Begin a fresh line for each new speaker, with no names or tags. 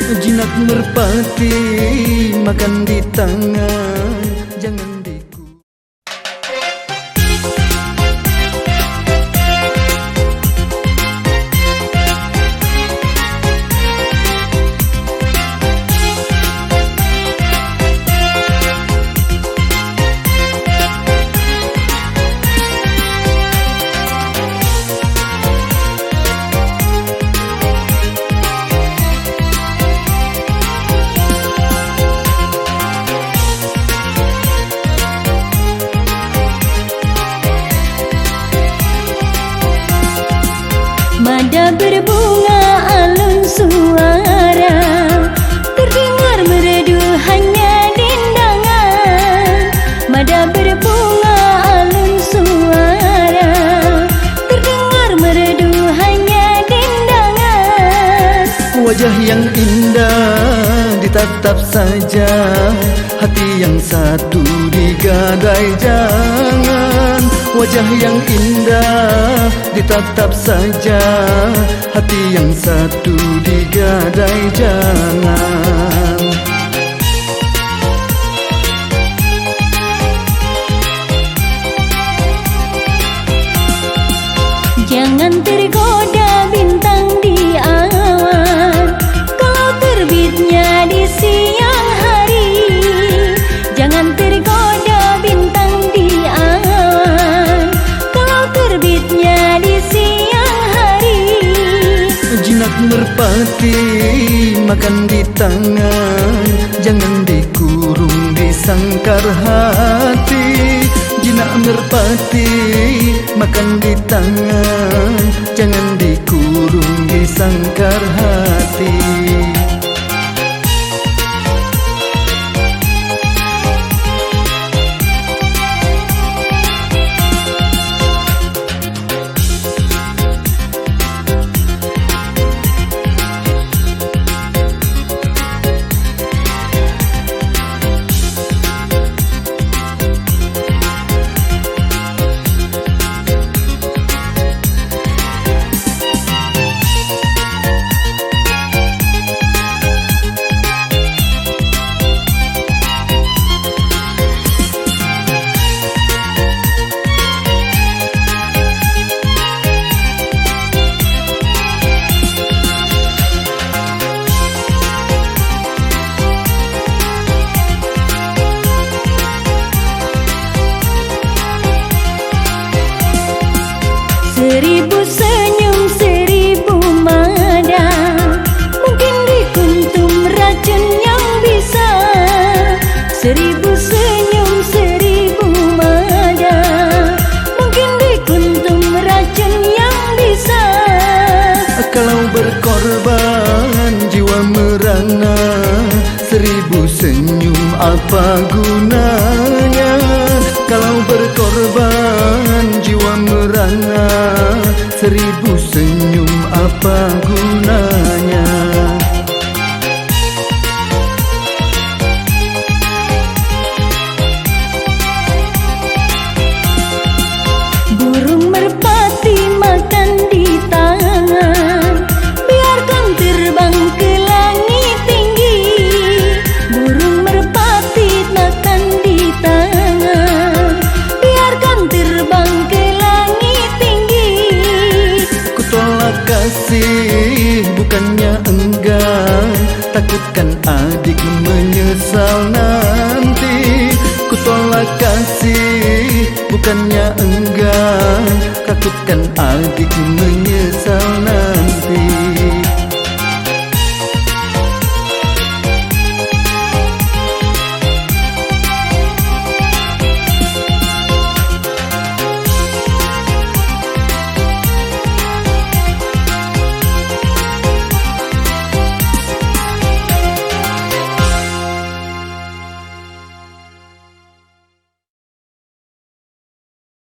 Jinak merpati makan di tangan, jangan diku.
Mada berbunga alun suara, terdengar merdu hanya dendangan. Mada berbunga alun suara, terdengar merdu hanya dendangan.
Wajah yang indah ditatap saja, hati yang satu digadai jangan. Wajah yang indah ditatap saja, hati yang satu digadai jangan.
Jangan tergoda bintang di awan, kalau terbitnya di siang hari. Jangan tergoda bintang di awan, kalau terbitnya di siang hari.
Jinak merpati makan di tangan, jangan dikurung di sangkar hati. Jinak merpati makan di tangan, jangan dikurung di sangkar hati.
Seribu senyum, seribu mada, mungkin dikuntum racun yang bisa. Seribu senyum, seribu mada, mungkin dikuntum racun yang bisa.
Kalau berkorban jiwa merana, seribu senyum apa gunanya? Kalau berkorban jiwa merana, seribu senyum apa gunanya?
Burung merpati makan di tangan, biarkan terbang ke langit tinggi. Burung merpati makan di tangan, biarkan terbang ke langit tinggi.
Ku tolak kasih bukannya enggan, takutkan adik menyesal nanti. Ku tolak kasih bukannya enggan, takutkan adik menyesal